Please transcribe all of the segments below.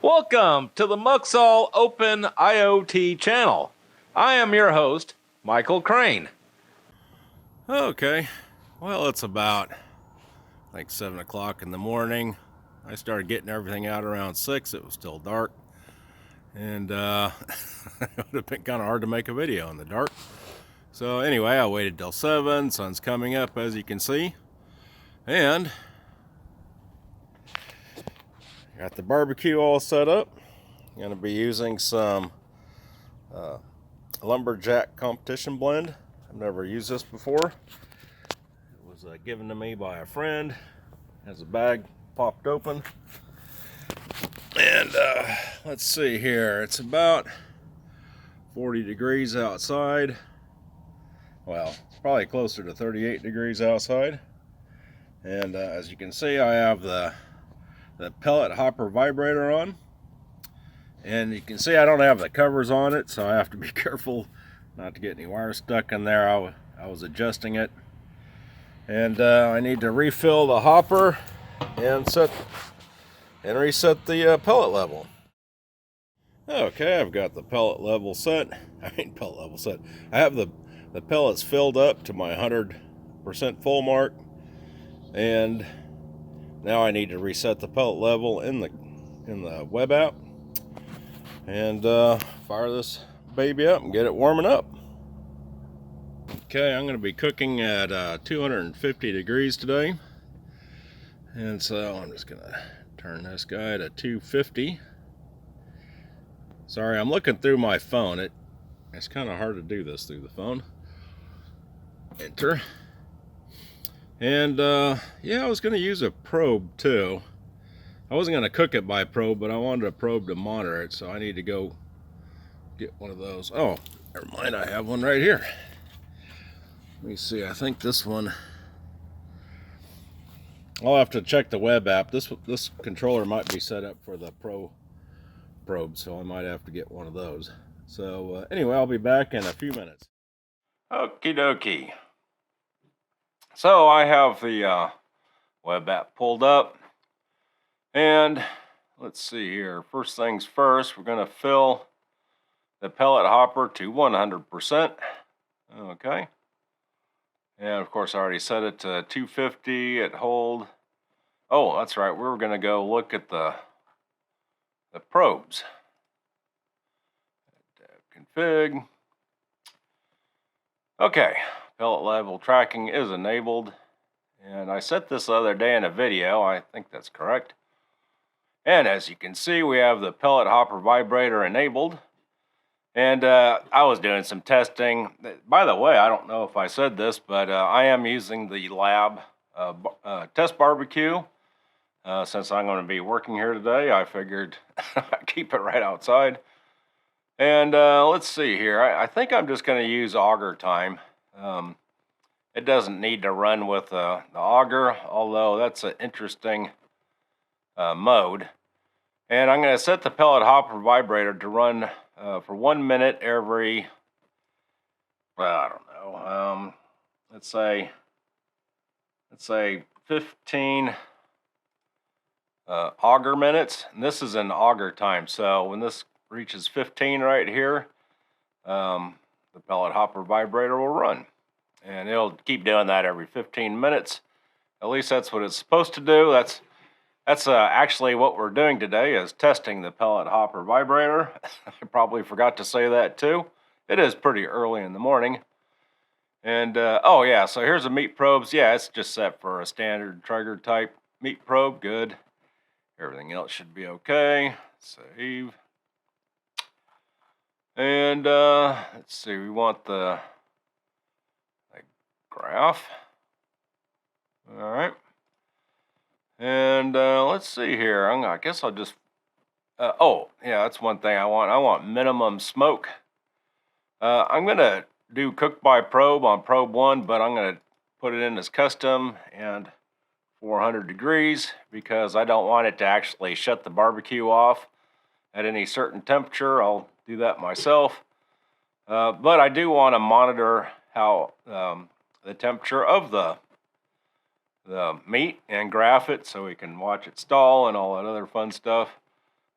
Welcome to the Muxall Open IoT channel. I am your host, Michael Crane. Okay, well, it's about like 7 o'clock in the morning. I started getting everything out around 6. It was still dark, and it would have been kind of hard to make a video in the dark. So anyway, I waited till 7. Sun's coming up, as you can see, and got the barbecue all set up. I'm going to be using some lumberjack competition blend. I've never used this before. It was given to me by a friend. Has a bag popped open, and let's see here. It's about 40 degrees outside. Well, it's probably closer to 38 degrees outside. And as you can see, I have the Pellet Hopper Vibrator on. And you can see I don't have the covers on it, so I have to be careful not to get any wires stuck in there. I was adjusting it. And I need to refill the hopper and reset the pellet level. Okay, I've got the pellet level set. I have the pellets filled up to my 100% full mark, and now I need to reset the pellet level in the web app and fire this baby up and get it warming up. Okay, I'm going to be cooking at 250 degrees today, and so I'm just going to turn this guy to 250. Sorry, I'm looking through my phone. It's kind of hard to do this through the phone. Enter. And yeah, I was going to use a probe too. I wasn't going to cook it by probe, but I wanted a probe to monitor it, so I need to go get one of those. Oh, never mind, I have one right here. Let me see, I think this one, I'll have to check the web app. This controller might be set up for the Pro probe, so I might have to get one of those. So anyway, I'll be back in a few minutes. Okie dokie. So I have the web app pulled up. And let's see here. First things first, we're going to fill the pellet hopper to 100%. Okay. And of course, I already set it to 250 at hold. Oh, that's right. We were going to go look at the probes. Config. Okay. Pellet level tracking is enabled. And I set this the other day in a video. I think that's correct. And as you can see, we have the Pellet Hopper Vibrator enabled. And I was doing some testing. By the way, I don't know if I said this, but I am using the lab test barbecue. Since I'm going to be working here today, I figured I'd keep it right outside. And let's see here. I think I'm just going to use Auger time. It doesn't need to run with the auger, although that's an interesting mode. And I'm going to set the Pellet Hopper Vibrator to run for 1 minute every, well, I don't know, let's say 15 auger minutes. And this is in auger time, so when this reaches 15 right here, the Pellet Hopper Vibrator will run. And it'll keep doing that every 15 minutes. At least that's what it's supposed to do. That's actually what we're doing today, is testing the Pellet Hopper Vibrator. I probably forgot to say that too. It is pretty early in the morning. And oh yeah, so here's the meat probes. Yeah, it's just set for a standard Traeger type meat probe. Good. Everything else should be okay. Save. And let's see, we want the graph. All right. And let's see here. I guess I'll just. Oh, yeah, that's one thing I want. I want minimum smoke. I'm gonna do cook by probe on probe 1, but I'm gonna put it in as custom and 400 degrees because I don't want it to actually shut the barbecue off at any certain temperature. I'll do that myself. But I do want to monitor how the temperature of the meat and graph it so we can watch it stall and all that other fun stuff.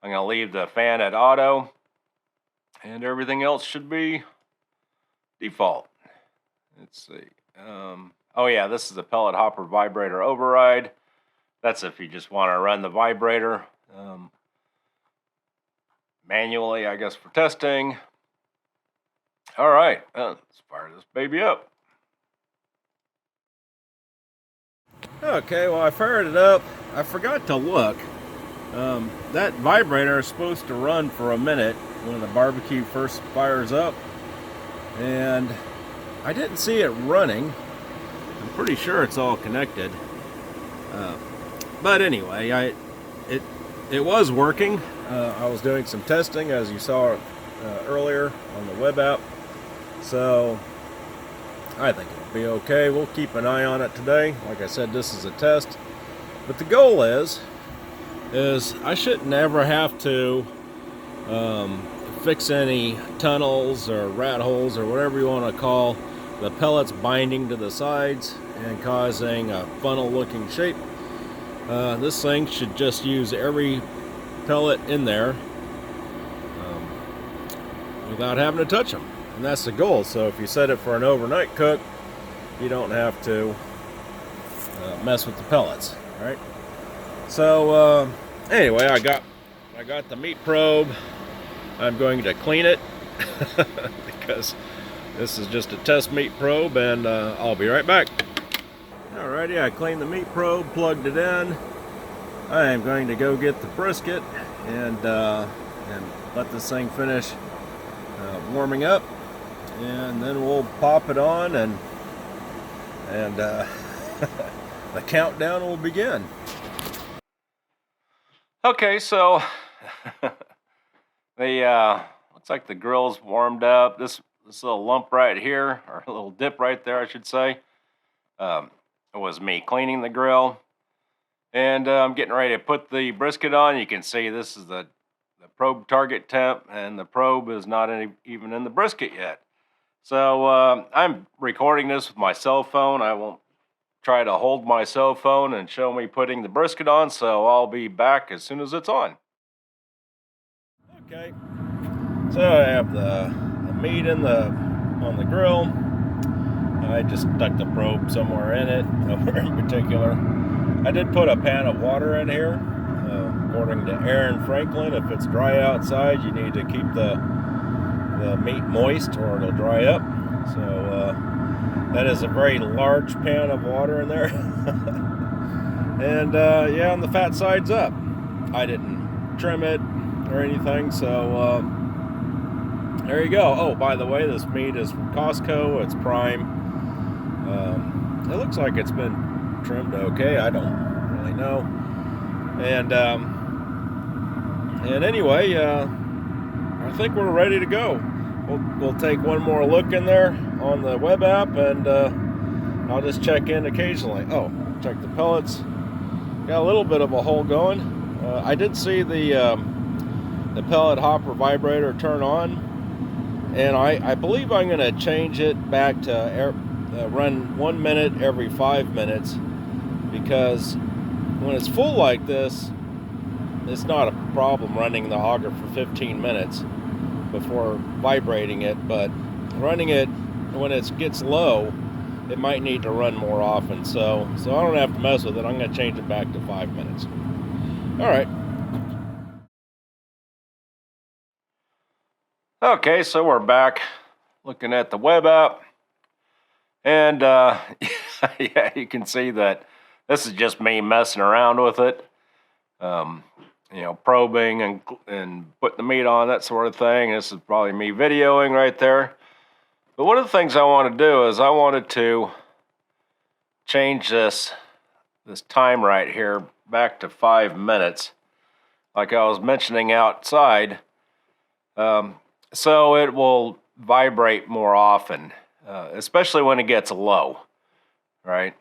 I'm going to leave the fan at auto, and everything else should be default. Let's see. Oh yeah, this is a Pellet Hopper Vibrator override. That's if you just want to run the vibrator manually, I guess, for testing. All right, let's fire this baby up. Okay, well, I fired it up. I forgot to look. That vibrator is supposed to run for a minute when the barbecue first fires up, and I didn't see it running. I'm pretty sure it's all connected. But anyway, it was working. I was doing some testing, as you saw earlier on the web app. So I think it'll be okay. We'll keep an eye on it today. Like I said, this is a test. But the goal is I shouldn't ever have to fix any tunnels or rat holes or whatever you want to call the pellets binding to the sides and causing a funnel looking shape. This thing should just use every pellet in there without having to touch them, and that's the goal. So if you set it for an overnight cook, you don't have to mess with the pellets. All right. So anyway, I got the meat probe. I'm going to clean it because this is just a test meat probe, and I'll be right back. Alrighty, I cleaned the meat probe, plugged it in. I am going to go get the brisket and let this thing finish warming up, and then we'll pop it on, and the countdown will begin. Okay, so the looks like the grill's warmed up. This little lump right here, or a little dip right there, I should say, it was me cleaning the grill. And I'm getting ready to put the brisket on. You can see this is the probe target temp, and the probe is not even in the brisket yet. So I'm recording this with my cell phone. I won't try to hold my cell phone and show me putting the brisket on, so I'll be back as soon as it's on. Okay, so I have the meat on the grill. I just stuck the probe somewhere in it, nowhere in particular. I did put a pan of water in here. According to Aaron Franklin, if it's dry outside, you need to keep the meat moist or it'll dry up. So that is a very large pan of water in there. And yeah, and the fat side's up. I didn't trim it or anything, so there you go. Oh, by the way, this meat is from Costco. It's prime. It looks like it's been trimmed okay. I don't really know. And anyway, I think we're ready to go. We'll take one more look in there on the web app, and I'll just check in occasionally. Oh, check the pellets. Got a little bit of a hole going. I did see the Pellet Hopper Vibrator turn on, and I believe I'm going to change it back to run 1 minute every 5 minutes, because when it's full like this, it's not a problem running the auger for 15 minutes before vibrating it, but running it when it gets low, it might need to run more often. So I don't have to mess with it. I'm going to change it back to 5 minutes. All right. Okay, so we're back looking at the web app, and yeah, you can see that this is just me messing around with it, you know, probing and putting the meat on, that sort of thing. This is probably me videoing right there. But one of the things I want to do is I wanted to change this time right here back to 5 minutes, like I was mentioning outside, so it will vibrate more often, especially when it gets low, right?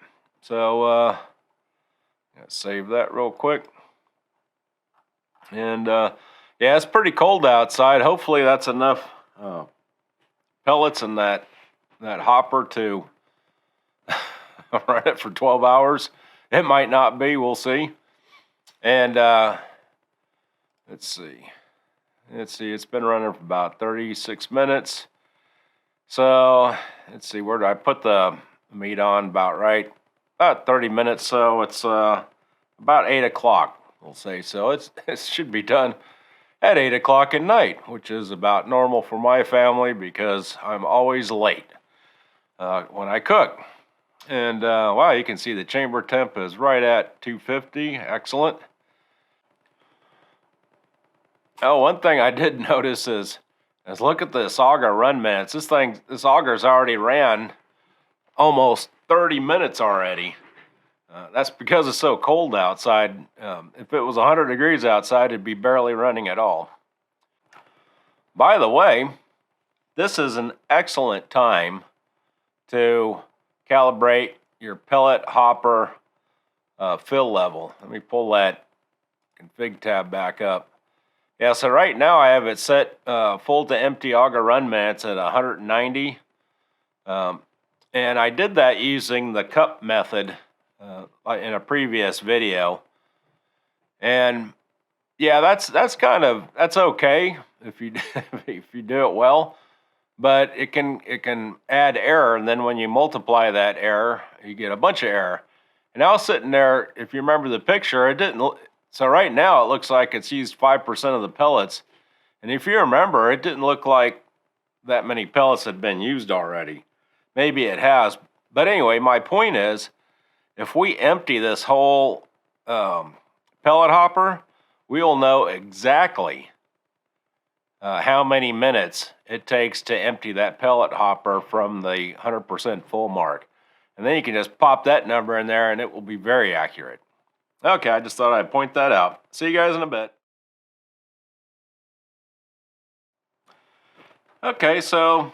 So save that real quick. And yeah, it's pretty cold outside. Hopefully that's enough pellets in that hopper to run it for 12 hours. It might not be, we'll see. And let's see. It's been running for about 36 minutes. So let's see, where did I put the meat on? About right, about 30 minutes. So it's about 8 o'clock, we'll say. So it should be done at 8 o'clock at night, which is about normal for my family because I'm always late when I cook. And wow, you can see the chamber temp is right at 250. Excellent. Oh, one thing I did notice is look at this auger run minutes. This auger's already ran almost 30 minutes already. That's because it's so cold outside. If it was 100 degrees outside, it'd be barely running at all. By the way, this is an excellent time to calibrate your pellet hopper fill level. Let me pull that config tab back up. Yeah, so right now I have it set full to empty auger run minutes at 190. And I did that using the cup method in a previous video. And yeah, that's okay if you if you do it well, but it can add error, and then when you multiply that error, you get a bunch of error. And I was sitting there, if you remember the picture, it didn't. So right now it looks like it's used 5% of the pellets, and if you remember, it didn't look like that many pellets had been used already. Maybe it has, but anyway, my point is, if we empty this whole pellet hopper, we'll know exactly how many minutes it takes to empty that pellet hopper from the 100% full mark. And then you can just pop that number in there and it will be very accurate. Okay, I just thought I'd point that out. See you guys in a bit. Okay, so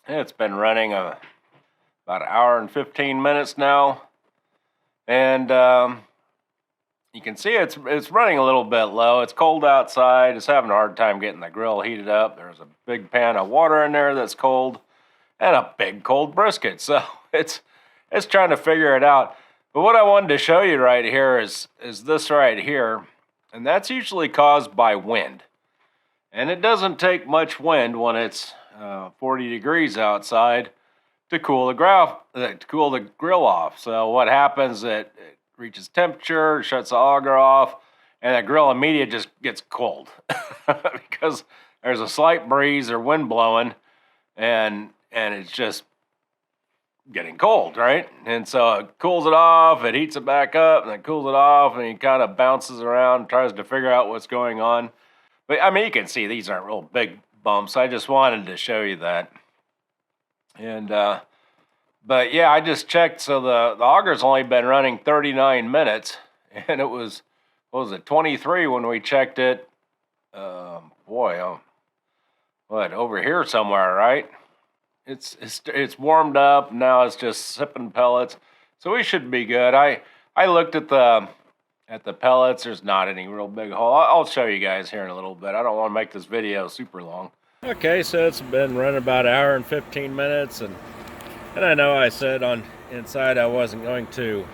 it's been running about an hour and 15 minutes now. And you can see it's running a little bit low. It's cold outside. It's having a hard time getting the grill heated up. There's a big pan of water in there that's cold and a big cold brisket. So it's trying to figure it out. But what I wanted to show you right here is this right here. And that's usually caused by wind. And it doesn't take much wind when it's 40 degrees outside to cool the grill off. So what happens, it reaches temperature, shuts the auger off, and the grill immediately just gets cold because there's a slight breeze or wind blowing, and it's just getting cold, right? And so it cools it off, it heats it back up, and it cools it off, and he kind of bounces around, tries to figure out what's going on. But I mean, you can see these aren't real big bumps. I just wanted to show you that. And but yeah, I just checked. So the auger's only been running 39 minutes, and it was, what was it, 23 when we checked it. What, over here somewhere, right? It's warmed up now. It's just sipping pellets, so we should be good. I looked at the pellets. There's not any real big hole. I'll show you guys here in a little bit. I don't want to make this video super long. Okay, so it's been running about an hour and 15 minutes, and I know I said on inside I wasn't going to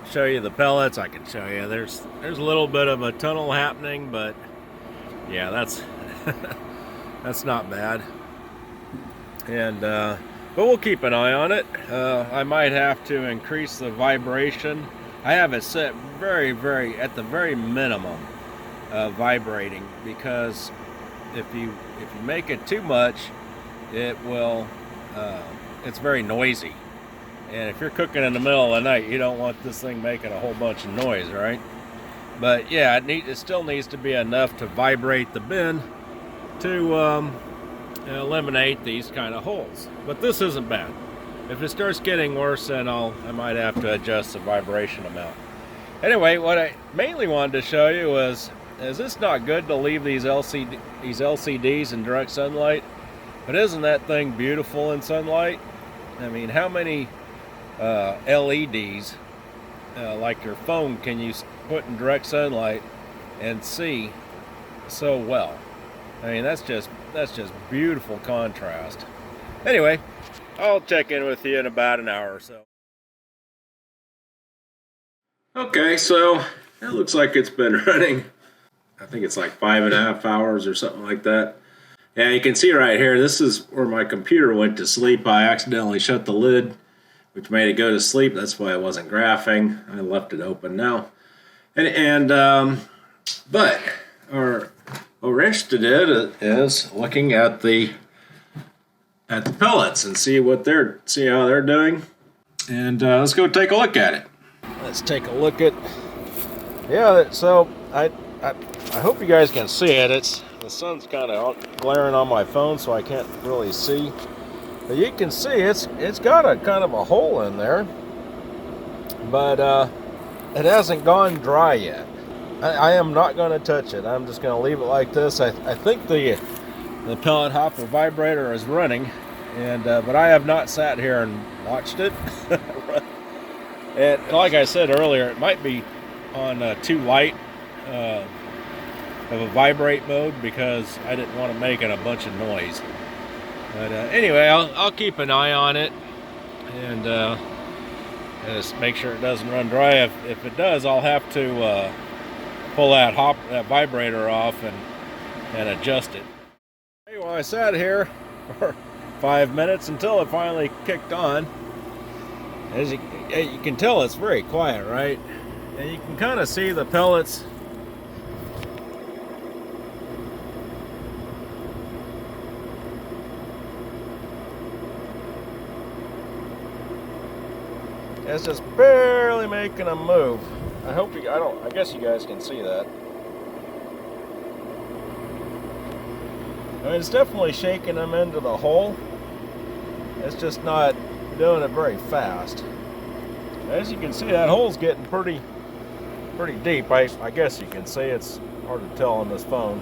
show you the pellets. I can show you. There's a little bit of a tunnel happening, but yeah, that's that's not bad. And but we'll keep an eye on it. I might have to increase the vibration. I have it set very at the very minimum vibrating, because if you make it too much, it will it's very noisy, and if you're cooking in the middle of the night, you don't want this thing making a whole bunch of noise, right? But yeah, it still needs to be enough to vibrate the bin to eliminate these kind of holes. But this isn't bad. If it starts getting worse, then I might have to adjust the vibration amount. Anyway, what I mainly wanted to show you was it's not good to leave these LCDs in direct sunlight, but isn't that thing beautiful in sunlight? I mean, how many LEDs like your phone can you put in direct sunlight and see so well? I mean, that's just beautiful contrast. Anyway, I'll check in with you in about an hour or so. Okay, so it looks like it's been running I think it's like 5.5 hours or something like that. Yeah, you can see right here, this is where my computer went to sleep. I accidentally shut the lid, which made it go to sleep. That's why it wasn't graphing. I left it open now. But what we're interested in is looking at the pellets and see how they're doing. And let's go take a look at it. Let's take a look at. Yeah, so I hope you guys can see it. The sun's kind of glaring on my phone, so I can't really see. But you can see it's got a kind of a hole in there, but it hasn't gone dry yet. I am not going to touch it. I'm just going to leave it like this. I think the Pellet Hopper Vibrator is running, but I have not sat here and watched it. And like I said earlier, it might be on too light of a vibrate mode because I didn't want to make it a bunch of noise. But anyway, I'll keep an eye on it and just make sure it doesn't run dry. If it does, I'll have to pull that vibrator off and adjust it. Anyway, I sat here for 5 minutes until it finally kicked on. As you can tell, it's very quiet, right? And you can kind of see the pellets. It's just barely making a move. I guess you guys can see that. I mean, it's definitely shaking them into the hole. It's just not doing it very fast. As you can see, that hole's getting pretty deep. I guess you can see. It's hard to tell on this phone.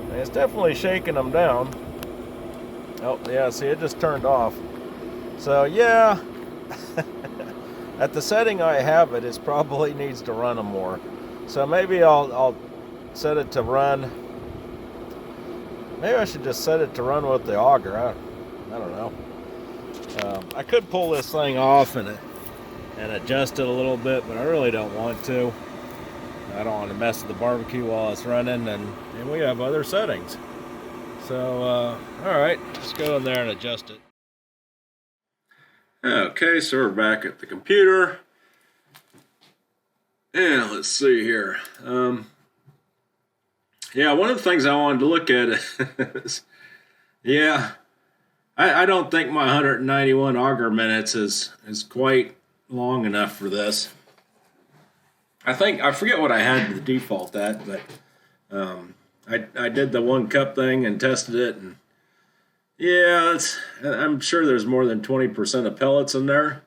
And it's definitely shaking them down. Oh yeah, see, it just turned off. So yeah, at the setting I have it probably needs to run them more. So maybe I'll set it to run. Maybe I should just set it to run with the auger. I don't know. I could pull this thing off and adjust it a little bit, but I really don't want to. I don't want to mess with the barbecue while it's running, and we have other settings. So, all right, let's go in there and adjust it. Okay, so we're back at the computer. And let's see here. Yeah, one of the things I wanted to look at is, yeah, I don't think my 191 auger minutes is quite long enough for this. I forget what I had the default at, but I did the 1 cup thing and tested it, and yeah, I'm sure there's more than 20% of pellets in there.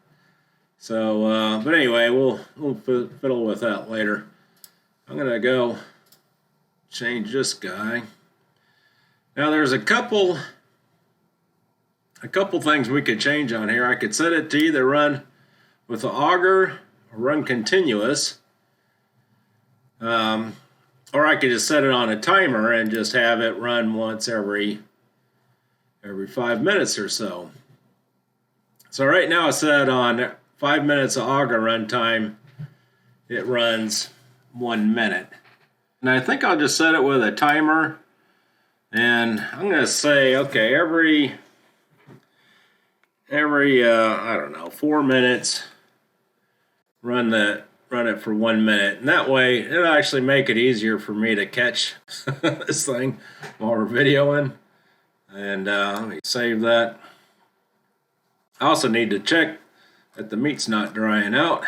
So, but anyway, we'll fiddle with that later. I'm gonna go change this guy. Now there's a couple things we could change on here. I could set it to either run with the auger or run continuous, or I could just set it on a timer and just have it run once every 5 minutes or so. So right now it's set on 5 minutes of auger run time. It runs 1 minute. And I think I'll just set it with a timer. And I'm going to say, okay, every I don't know, 4 minutes, run it for 1 minute. And that way, it'll actually make it easier for me to catch this thing while we're videoing. And let me save that. I also need to check that the meat's not drying out.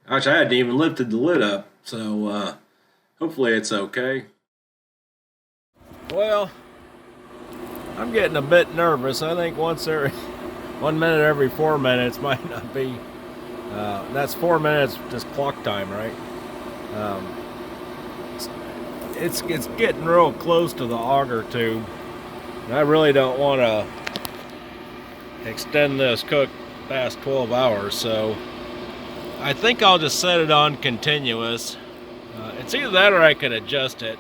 Gosh, I hadn't even lifted the lid up, so hopefully it's okay. Well, I'm getting a bit nervous. I think 1 minute every 4 minutes might not be. That's 4 minutes just clock time, right? It's getting real close to the auger tube. And I really don't want to extend this cook past 12 hours, so I think I'll just set it on continuous. It's either that or I could adjust it.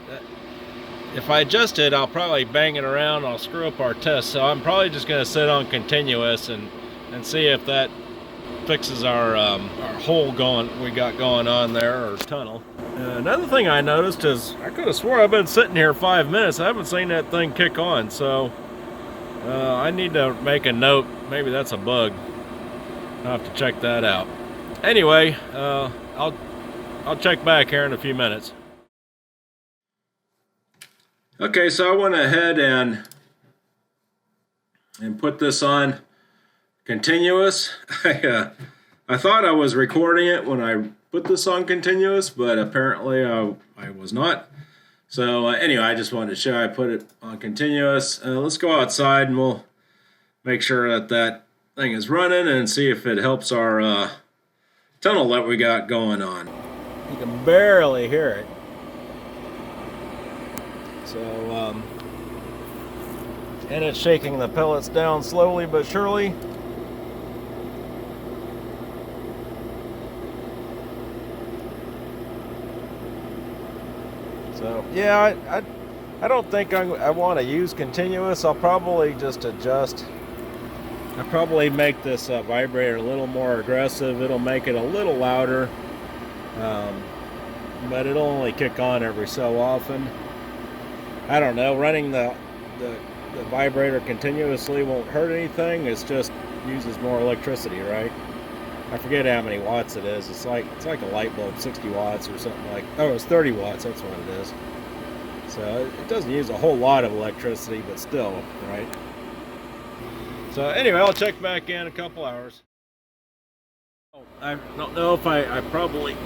If I adjust it, I'll probably bang it around. I'll screw up our test, so I'm probably just going to set on continuous and see if that fixes our hole we got going on there, or tunnel. Another thing I noticed is I could have swore I've been sitting here 5 minutes. I haven't seen that thing kick on, so I need to make a note. Maybe that's a bug. I'll have to check that out. Anyway, I'll check back here in a few minutes. Okay, so I went ahead and put this on continuous. I thought I was recording it when I put this on continuous, but apparently I was not. So anyway, I just wanted to show I put it on continuous. Let's go outside and we'll make sure that thing is running and see if it helps our tunnel that we got going on. You can barely hear it. So, and it's shaking the pellets down slowly but surely. So, yeah, I don't think I want to use continuous. I'll probably just adjust. I'll probably make this vibrator a little more aggressive. It'll make it a little louder, but it'll only kick on every so often. I don't know, running the vibrator continuously won't hurt anything. It's just uses more electricity, right? I forget how many watts it is. It's like a light bulb, 60 watts or something like. Oh, it's 30 watts. That's what it is. So it doesn't use a whole lot of electricity, but still, right? So anyway, I'll check back in a couple hours. I don't know if I probably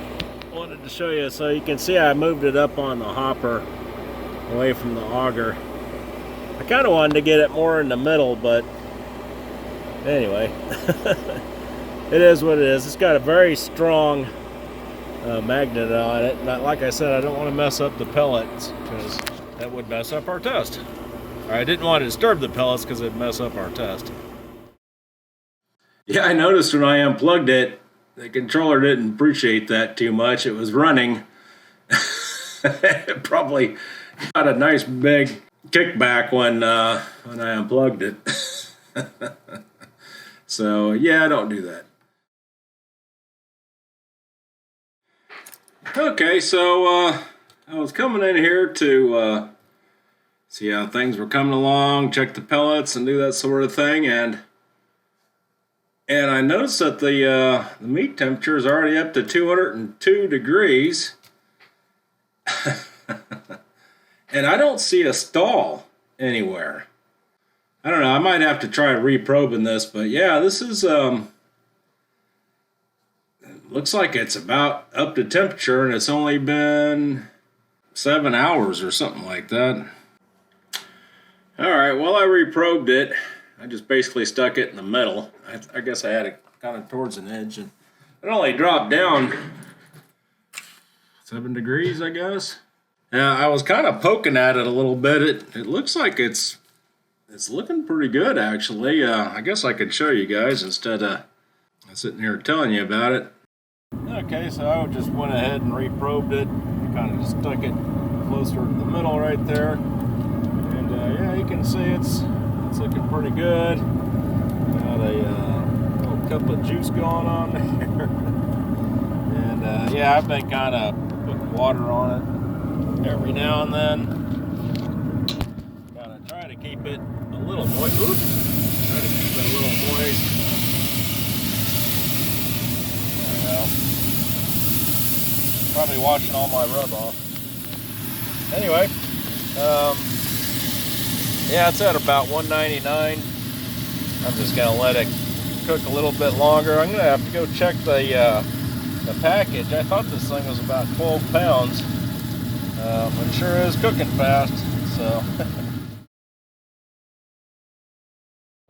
wanted to show you. So you can see I moved it up on the hopper away from the auger. I kind of wanted to get it more in the middle, but anyway, it is what it is. It's got a very strong magnet on it. Like I said, I don't want to mess up the pellets because that would mess up our test. I didn't want to disturb the pellets because it'd mess up our test. Yeah, I noticed when I unplugged it, the controller didn't appreciate that too much. It was running. It probably got a nice big kickback when I unplugged it. So yeah, don't do that. Okay, so I was coming in here to see how things were coming along, check the pellets and do that sort of thing, and I noticed that the meat temperature is already up to 202 degrees. And I don't see a stall anywhere. I don't know, I might have to try reprobing this, but yeah, this is looks like it's about up to temperature, and it's only been 7 hours or something like that. Alright, well, I reprobed it. I just basically stuck it in the middle. I guess I had it kind of towards an edge, and it only dropped down 7 degrees, I guess. Now, I was kind of poking at it a little bit. It looks like it's looking pretty good, actually. I guess I could show you guys instead of sitting here telling you about it. Okay, so I just went ahead and reprobed it. Kind of just stuck it closer to the middle right there. And yeah, you can see it's looking pretty good. Got a little cup of juice going on there. And yeah, I've been kind of putting water on it every now and then. Gotta try to keep it a little moist. Oops. Try to keep it a little moist. Well, probably washing all my rub off. Anyway, yeah, it's at about 199. I'm just gonna let it cook a little bit longer. I'm gonna have to go check the package. I thought this thing was about 12 pounds. It sure is cooking fast, so.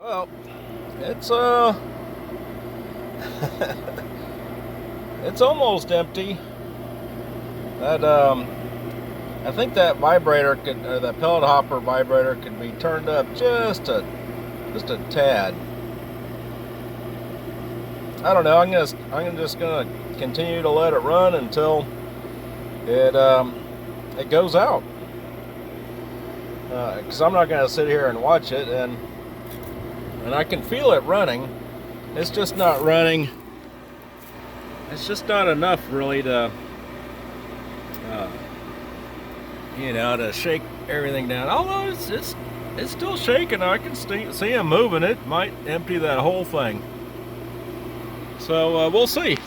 Well, it's it's almost empty. That I think that vibrator could, or that pellet hopper vibrator could be turned up just a tad. I don't know. I'm just gonna continue to let it run until it goes out. Because I'm not gonna sit here and watch it, and I can feel it running. it's just not running. It's just not enough really to, you know, to shake everything down. Although it's still shaking. I can see him moving. It might empty that whole thing. So we'll see.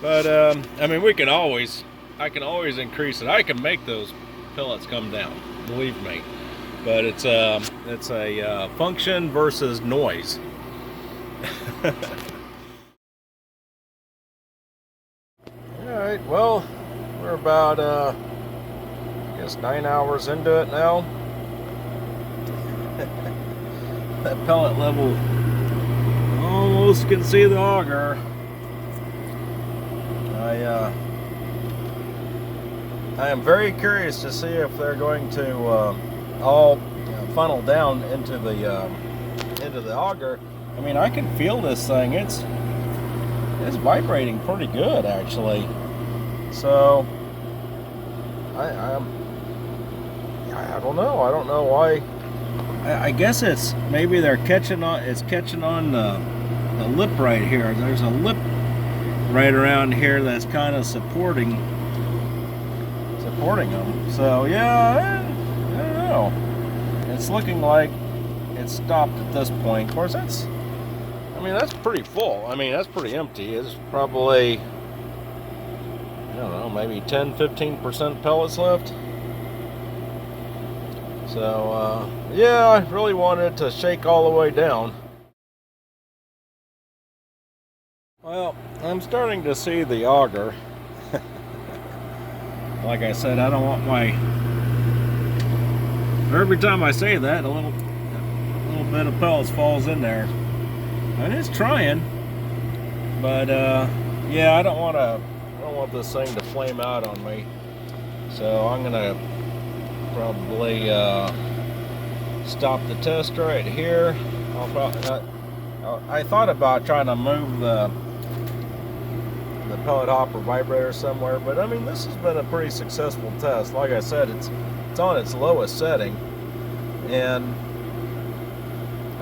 But I mean, I can always increase it. I can make those pellets come down, believe me. But it's a function versus noise. Alright, well, we're about I guess 9 hours into it now. That pellet level, almost can see the auger. I am very curious to see if they're going to all funnel down into the auger. I mean, I can feel this thing. It's vibrating pretty good, actually. So I don't know. I don't know why. I guess it's maybe they're catching on. It's catching on the lip right here. There's a lip right around here that's kind of supporting them. So yeah, I don't know. It's looking like it's stopped at this point. Of course, that's pretty full. I mean, that's pretty empty. It's probably, I don't know, maybe 10-15% pellets left. So yeah, I really wanted to shake all the way down. Well, I'm starting to see the auger. Like I said, I don't want every time I say that, a little bit of pellets falls in there. And it's trying, but yeah, I don't want this thing to flame out on me. So I'm gonna probably stop the test right here. I thought about trying to move the Pellet Hopper Vibrator somewhere, but I mean, this has been a pretty successful test. Like I said, it's on its lowest setting, and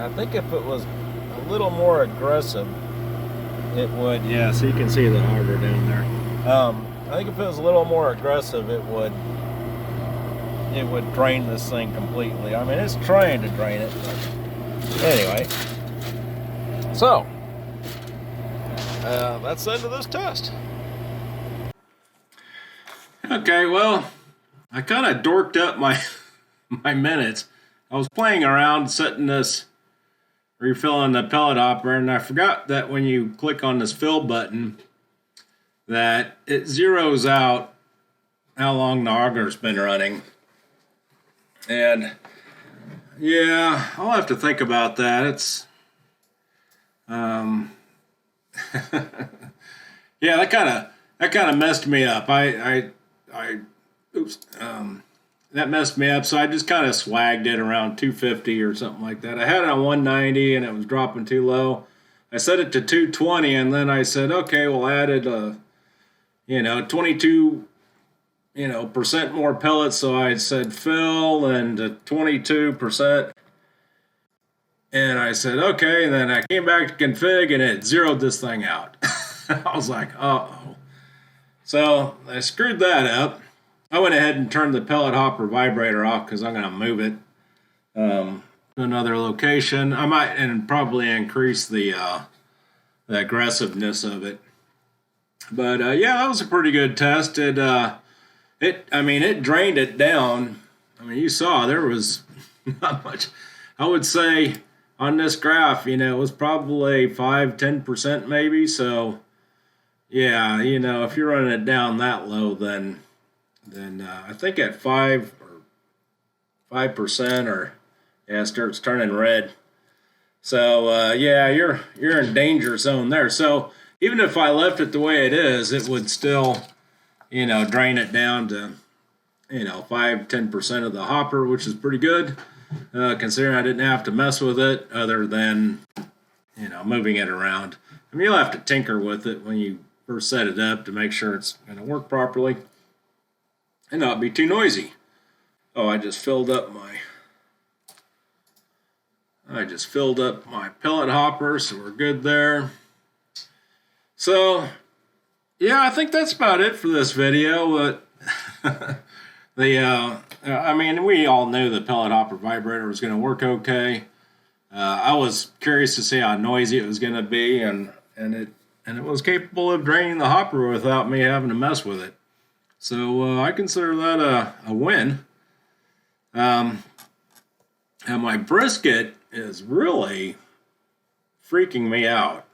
I think if it was a little more aggressive, it would, yeah, so you can see the auger down there. I think if it was a little more aggressive, it would drain this thing completely. I mean, it's trying to drain it, but anyway. So that's the end of this test. Okay, well, I kind of dorked up my minutes. I was playing around setting this, refilling the pellet hopper, and I forgot that when you click on this fill button, that it zeroes out how long the auger's been running. And yeah, I'll have to think about that. It's yeah, that kind of messed me up. That messed me up. So I just kind of swagged it around 250 or something like that. I had it on 190 and it was dropping too low. I set it to 220, and then I said, okay, we'll add it 22 percent more pellets. So I said fill and 22%. And I said, okay, and then I came back to config and it zeroed this thing out. I was like, uh-oh. So I screwed that up. I went ahead and turned the Pellet Hopper Vibrator off because I'm going to move it to another location. I might and probably increase the aggressiveness of it. But yeah, that was a pretty good test. It drained it down. I mean, you saw there was not much. I would say on this graph, it was probably 5-10% maybe. So yeah, if you're running it down that low, then I think at 5% or it starts turning red. So yeah, you're in danger zone there. So even if I left it the way it is, it would still drain it down to 5-10% of the hopper, which is pretty good. Considering I didn't have to mess with it other than, moving it around. I mean, you'll have to tinker with it when you first set it up to make sure it's going to work properly and not be too noisy. Oh, I just filled up my I just filled up my pellet hopper, so we're good there. So, yeah, I think that's about it for this video. But I mean, we all knew the pellet hopper vibrator was going to work okay. I was curious to see how noisy it was going to be, and it was capable of draining the hopper without me having to mess with it. So I consider that a win. And my brisket is really freaking me out.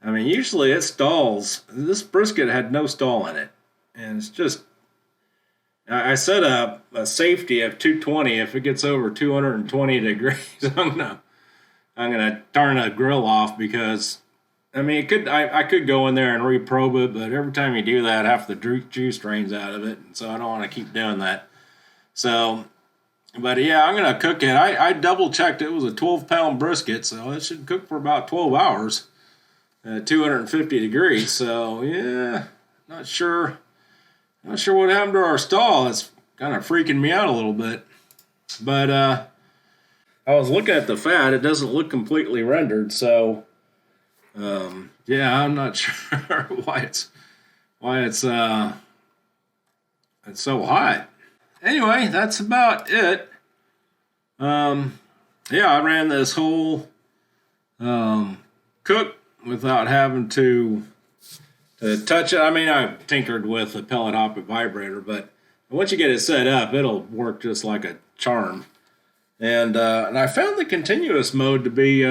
I mean, usually it stalls. This brisket had no stall in it. And it's just, I set up a safety of 220. If it gets over 220 degrees, I'm gonna turn the grill off, because I mean, I could go in there and reprobe it, but every time you do that, half the juice drains out of it, and so I don't want to keep doing that. So, but yeah, I'm gonna cook it. I double checked; it was a 12-pound brisket, so it should cook for about 12 hours at 250 degrees. So yeah, not sure what happened to our stall. It's kind of freaking me out a little bit. But I was looking at the fat; it doesn't look completely rendered, so. Yeah, I'm not sure why it's so hot. Anyway, that's about it. Yeah, I ran this whole cook without having to touch it. I mean, I tinkered with the pellet hopper vibrator, but once you get it set up, it'll work just like a charm. And I found the continuous mode to be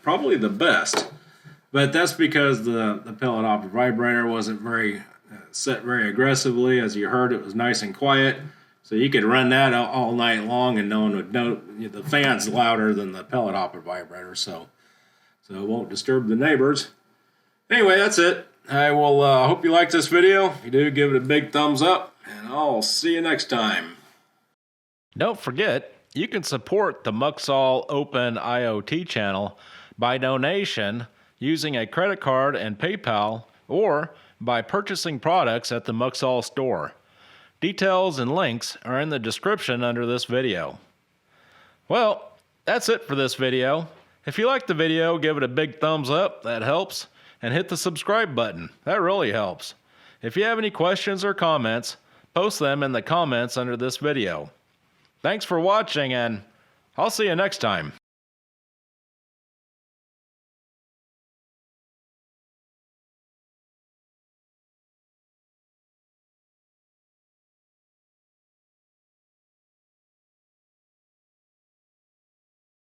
probably the best, but that's because the pellet hopper vibrator wasn't very set very aggressively. As you heard, it was nice and quiet, so you could run that all night long and no one would know. The fan's louder than the pellet hopper vibrator, so it won't disturb the neighbors. Anyway, that's it. I will hope you like this video. If you do, give it a big thumbs up, and I'll see you next time. Don't forget, you can support the Muxall Open IoT channel by donation using a credit card and PayPal, or by purchasing products at the Muxall store. Details and links are in the description under this video. Well, that's it for this video. If you liked the video, give it a big thumbs up, that helps, and hit the subscribe button, that really helps. If you have any questions or comments, post them in the comments under this video. Thanks for watching, and I'll see you next time.